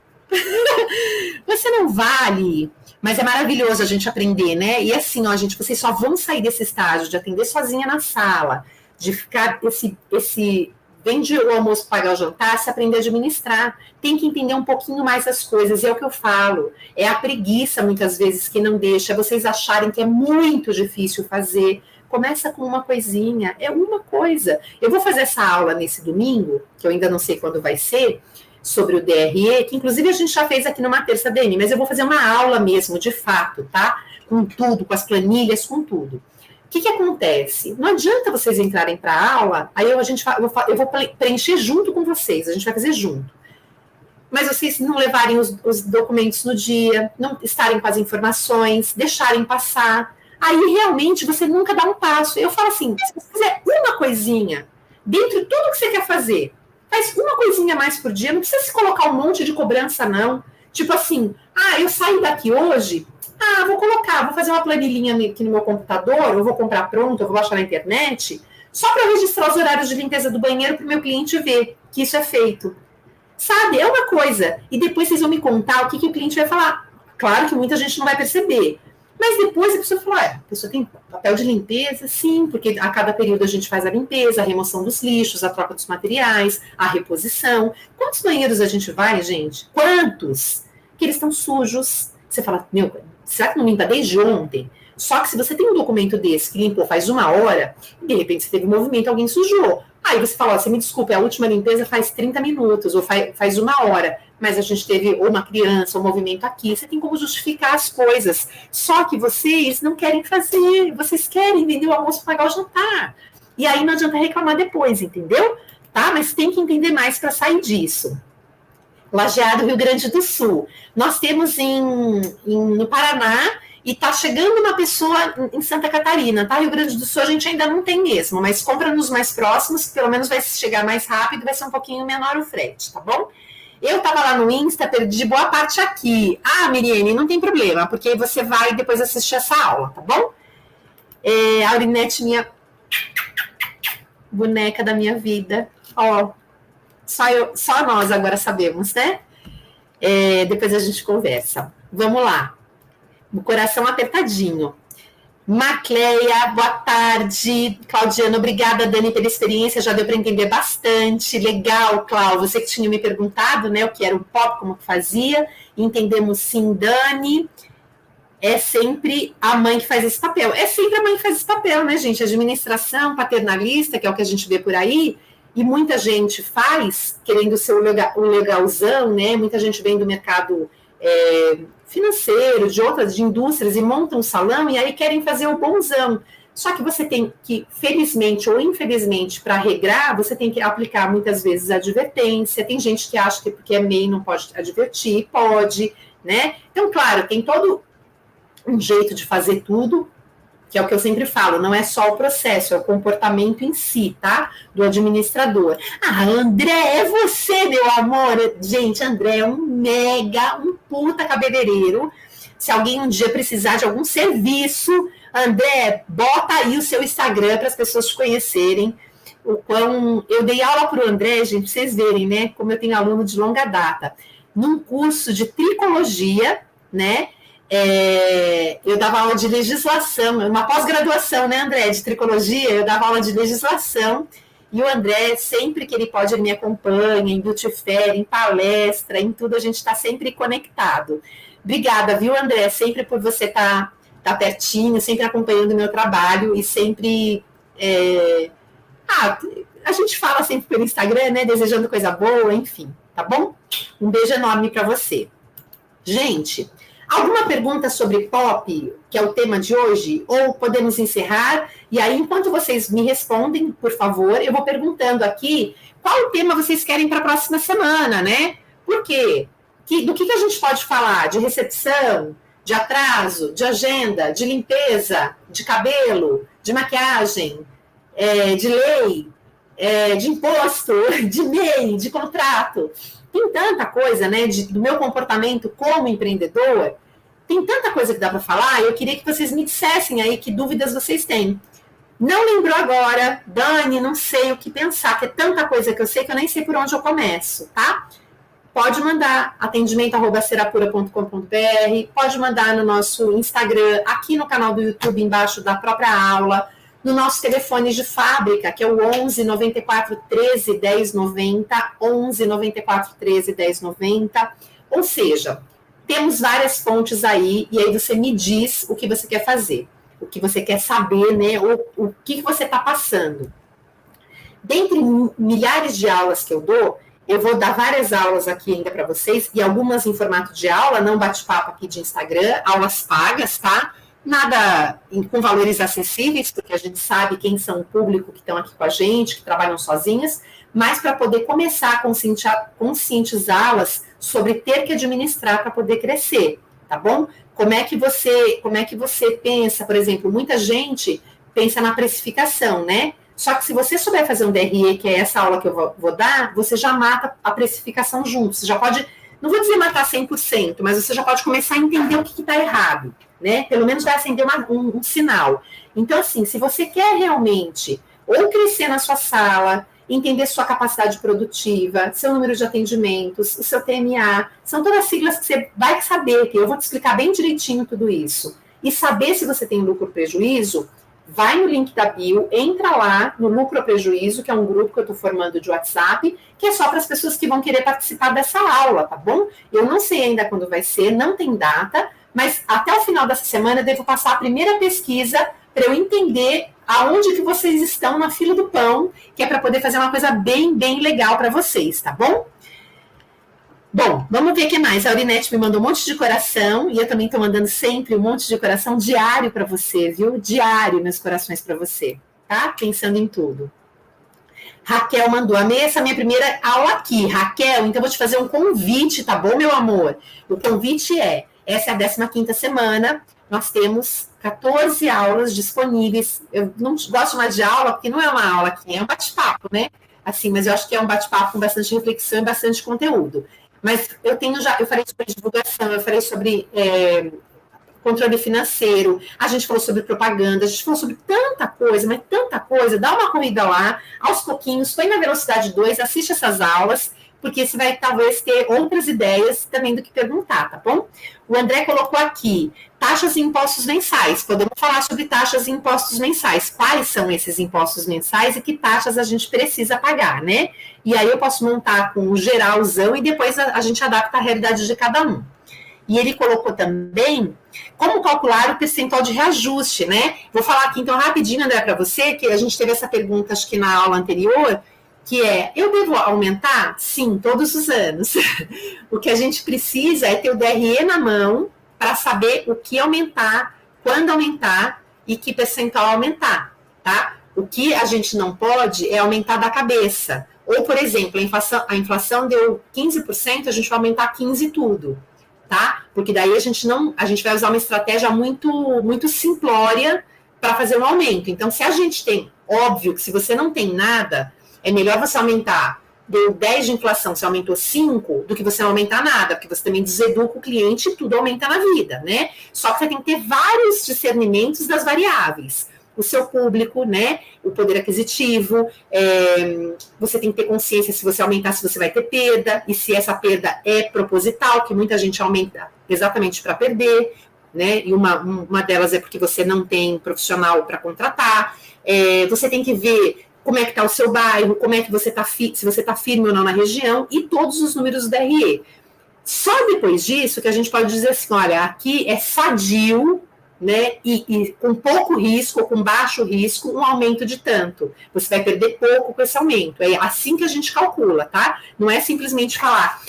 Você não vale Mas é maravilhoso a gente aprender, né? E assim, ó, gente, vocês só vão sair desse estágio de atender sozinha na sala, de ficar esse vende o almoço, pagar o jantar, se aprender a administrar. Tem que entender um pouquinho mais as coisas, e é o que eu falo. É a preguiça, muitas vezes, que não deixa vocês acharem que é muito difícil fazer. Começa com uma coisinha, é uma coisa. Eu vou fazer essa aula nesse domingo, que eu ainda não sei quando vai ser, sobre o DRE, que inclusive a gente já fez aqui numa terça, Dani, mas eu vou fazer uma aula mesmo, de fato, tá? Com tudo, com as planilhas, com tudo. O que acontece? Não adianta vocês entrarem para a aula, aí eu vou preencher junto com vocês, a gente vai fazer junto. Mas vocês não levarem os documentos no dia, não estarem com as informações, deixarem passar. Aí realmente você nunca dá um passo. Eu falo assim, se você fizer uma coisinha, dentro de tudo que você quer fazer, faz uma coisinha a mais por dia, não precisa se colocar um monte de cobrança, não. Tipo assim, eu saio daqui hoje, vou fazer uma planilhinha aqui no meu computador, eu vou comprar pronto, eu vou baixar na internet, só para registrar os horários de limpeza do banheiro para o meu cliente ver que isso é feito. Sabe? É uma coisa. E depois vocês vão me contar o que o cliente vai falar. Claro que muita gente não vai perceber. Mas depois a pessoa fala, a pessoa tem papel de limpeza? Sim, porque a cada período a gente faz a limpeza, a remoção dos lixos, a troca dos materiais, a reposição. Quantos banheiros a gente vai, gente? Quantos? Que eles estão sujos. Você fala, será que não limpa desde ontem? Só que se você tem um documento desse que limpou faz 1 hora, e de repente você teve um movimento, alguém sujou. Aí você fala, você me desculpe, a última limpeza faz 30 minutos, ou faz 1 hora, mas a gente teve ou uma criança, um movimento aqui, você tem como justificar as coisas. Só que vocês não querem fazer, vocês querem vender o almoço, pagar o jantar. E aí não adianta reclamar depois, entendeu? Tá? Mas tem que entender mais para sair disso. Lajeado, Rio Grande do Sul. Nós temos no Paraná, e está chegando uma pessoa em Santa Catarina, tá? Rio Grande do Sul a gente ainda não tem mesmo, mas compra nos mais próximos, pelo menos vai chegar mais rápido, vai ser um pouquinho menor o frete, tá bom? Eu estava lá no Insta, perdi boa parte aqui. Miriane, não tem problema, porque você vai depois assistir essa aula, tá bom? A Aurinete, minha boneca da minha vida. Só nós agora sabemos, né? Depois a gente conversa. Vamos lá. O coração apertadinho. Macleia, boa tarde. Claudiana, obrigada, Dani, pela experiência, já deu para entender bastante. Legal, Clau, você que tinha me perguntado, né, o que era o POP, como que fazia. Entendemos sim, Dani. É sempre a mãe que faz esse papel. É sempre a mãe que faz esse papel, né, gente? Administração paternalista, que é o que a gente vê por aí, e muita gente faz, querendo ser o legalzão, né? Muita gente vem do mercado financeiro, de indústrias, e montam um salão e aí querem fazer o bonzão. Só que você tem que, felizmente ou infelizmente, para regrar, você tem que aplicar muitas vezes a advertência. Tem gente que acha que porque é MEI não pode advertir, pode, né? Então, claro, tem todo um jeito de fazer tudo, que é o que eu sempre falo, não é só o processo, é o comportamento em si, tá? Do administrador. André, é você, meu amor. Gente, André é um puta cabeleireiro. Se alguém um dia precisar de algum serviço, André, bota aí o seu Instagram para as pessoas te conhecerem. Eu dei aula para o André, gente, pra vocês verem, né? Como eu tenho aluno de longa data. Num curso de tricologia, né? Eu dava aula de legislação, uma pós-graduação, né, André, de tricologia, eu dava aula de legislação, e o André, sempre que ele pode, ele me acompanha, em beauty fair, em palestra, em tudo, a gente está sempre conectado. Obrigada, viu, André, sempre por você tá pertinho, sempre acompanhando o meu trabalho, e sempre... a gente fala sempre pelo Instagram, né, desejando coisa boa, enfim, tá bom? Um beijo enorme para você. Gente... Alguma pergunta sobre POP, que é o tema de hoje? Ou podemos encerrar? E aí, enquanto vocês me respondem, por favor, eu vou perguntando aqui qual o tema vocês querem para a próxima semana, né? Por quê? Do que a gente pode falar? De recepção, de atraso, de agenda, de limpeza, de cabelo, de maquiagem, de lei, de imposto, de MEI, de contrato. Tem tanta coisa, né, do meu comportamento como empreendedor, tem tanta coisa que dá para falar, e eu queria que vocês me dissessem aí que dúvidas vocês têm. Não lembro agora, Dani, não sei o que pensar, que é tanta coisa que eu sei que eu nem sei por onde eu começo, tá? pode mandar atendimento@serapura.com.br, pode mandar no nosso Instagram, aqui no canal do YouTube, embaixo da própria aula, no nosso telefone de fábrica, que é o 11 94 13 10 90, 11 94 13 10 90, ou seja, temos várias fontes aí, e aí você me diz o que você quer fazer, o que você quer saber, né, o que você está passando. Dentre milhares de aulas que eu dou, eu vou dar várias aulas aqui ainda para vocês, e algumas em formato de aula, não bate-papo aqui de Instagram, aulas pagas, tá? Nada com valores acessíveis, porque a gente sabe quem são o público que estão aqui com a gente, que trabalham sozinhas, mas para poder começar a conscientizá-las sobre ter que administrar para poder crescer, tá bom? Como é que você pensa, por exemplo, muita gente pensa na precificação, né? Só que se você souber fazer um DRE, que é essa aula que eu vou dar, você já mata a precificação junto. Você já pode, não vou dizer matar 100%, mas você já pode começar a entender o que está errado, né? Pelo menos vai acender um sinal. Então, assim, se você quer realmente ou crescer na sua sala, entender sua capacidade produtiva, seu número de atendimentos, o seu TMA, são todas siglas que você vai saber, que eu vou te explicar bem direitinho tudo isso. E saber se você tem lucro ou prejuízo, vai no link da bio, entra lá no Lucro ou Prejuízo, que é um grupo que eu estou formando de WhatsApp, que é só para as pessoas que vão querer participar dessa aula, tá bom? Eu não sei ainda quando vai ser, não tem data, mas até o final dessa semana eu devo passar a primeira pesquisa para eu entender aonde que vocês estão na fila do pão, que é para poder fazer uma coisa bem, bem legal para vocês, tá bom? Bom, vamos ver o que mais. A Aurinete me mandou um monte de coração, e eu também estou mandando sempre um monte de coração diário para você, viu? Diário, meus corações para você, tá? Pensando em tudo. Raquel mandou, amei essa minha primeira aula aqui. Raquel, então vou te fazer um convite, tá bom, meu amor? O convite essa é a 15ª semana, nós temos 14 aulas disponíveis. Eu não gosto mais de aula, porque não é uma aula aqui, é um bate-papo, né? Assim, mas eu acho que é um bate-papo com bastante reflexão e bastante conteúdo. Mas eu falei sobre divulgação, eu falei sobre controle financeiro, a gente falou sobre propaganda, a gente falou sobre tanta coisa, mas tanta coisa. Dá uma corrida lá, aos pouquinhos, põe na velocidade 2, assiste essas aulas, porque você vai talvez ter outras ideias também do que perguntar, tá bom? O André colocou aqui, taxas e impostos mensais. Podemos falar sobre taxas e impostos mensais. Quais são esses impostos mensais e que taxas a gente precisa pagar, né? E aí eu posso montar com o geralzão e depois a gente adapta a realidade de cada um. E ele colocou também como calcular o percentual de reajuste, né? Vou falar aqui então rapidinho, André, para você, que a gente teve essa pergunta, acho que na aula anterior, que eu devo aumentar? Sim, todos os anos. O que a gente precisa é ter o DRE na mão para saber o que aumentar, quando aumentar e que percentual aumentar, tá? O que a gente não pode é aumentar da cabeça. Ou, por exemplo, a inflação deu 15%, a gente vai aumentar 15% tudo, tá? Porque daí a gente vai usar uma estratégia muito, muito simplória para fazer um aumento. Então, se a gente tem, óbvio que se você não tem nada, é melhor você aumentar, deu 10 de inflação, você aumentou 5, do que você não aumentar nada, porque você também deseduca o cliente e tudo aumenta na vida, né? Só que você tem que ter vários discernimentos das variáveis. O seu público, né? O poder aquisitivo, você tem que ter consciência se você aumentar, se você vai ter perda, e se essa perda é proposital, que muita gente aumenta exatamente para perder, né? E uma delas é porque você não tem profissional para contratar. Você tem que ver como é que está o seu bairro, como é que você está, se você está firme ou não na região, e todos os números do DRE. Só depois disso que a gente pode dizer assim, olha, aqui é sadio, né, e com pouco risco, ou com baixo risco, um aumento de tanto. Você vai perder pouco com esse aumento. É assim que a gente calcula, tá? Não é simplesmente falar,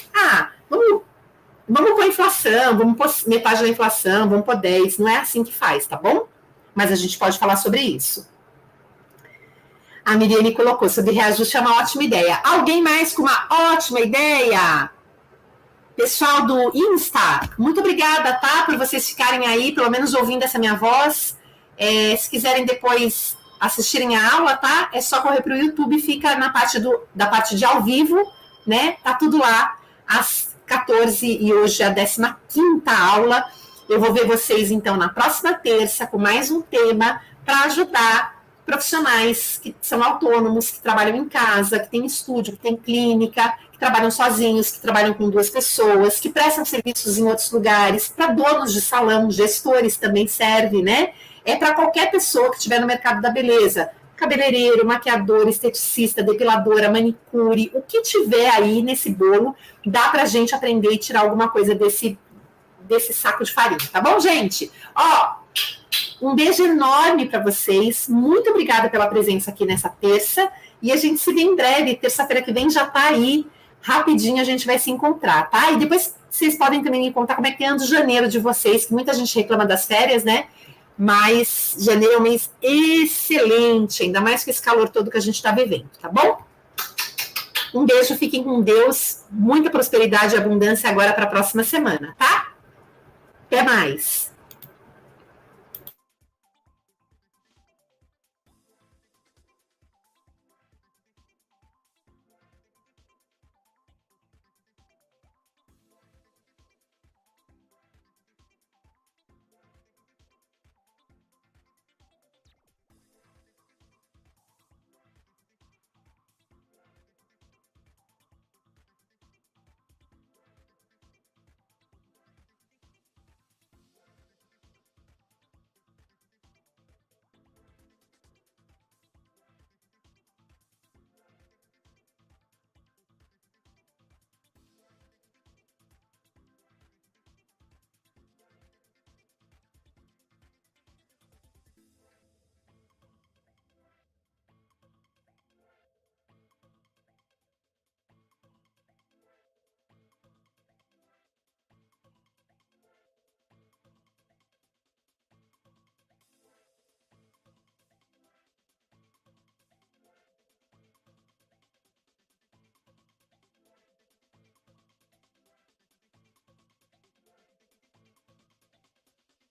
vamos pôr inflação, vamos pôr metade da inflação, vamos pôr 10. Não é assim que faz, tá bom? Mas a gente pode falar sobre isso. A Miriane colocou, sobre reajuste é uma ótima ideia. Alguém mais com uma ótima ideia? Pessoal do Insta, muito obrigada, tá? Por vocês ficarem aí, pelo menos ouvindo essa minha voz. Se quiserem depois assistirem a aula, tá? É só correr para o YouTube, fica na da parte de ao vivo, né? Tá tudo lá, às 14 e hoje é a 15ª aula. Eu vou ver vocês, então, na próxima terça, com mais um tema para ajudar profissionais que são autônomos, que trabalham em casa, que têm estúdio, que têm clínica, que trabalham sozinhos, que trabalham com 2 pessoas, que prestam serviços em outros lugares, para donos de salão, gestores também serve, né? É para qualquer pessoa que estiver no mercado da beleza. Cabeleireiro, maquiador, esteticista, depiladora, manicure, o que tiver aí nesse bolo, dá pra gente aprender e tirar alguma coisa desse saco de farinha, tá bom, gente? Ó, um beijo enorme para vocês. Muito obrigada pela presença aqui nessa terça. E a gente se vê em breve. Terça-feira que vem já tá aí. Rapidinho a gente vai se encontrar, tá? E depois vocês podem também me contar como é que anda o janeiro de vocês, que muita gente reclama das férias, né? Mas janeiro é um mês excelente, ainda mais com esse calor todo que a gente está vivendo, tá bom? Um beijo, fiquem com Deus. Muita prosperidade e abundância agora para a próxima semana, tá? Até mais.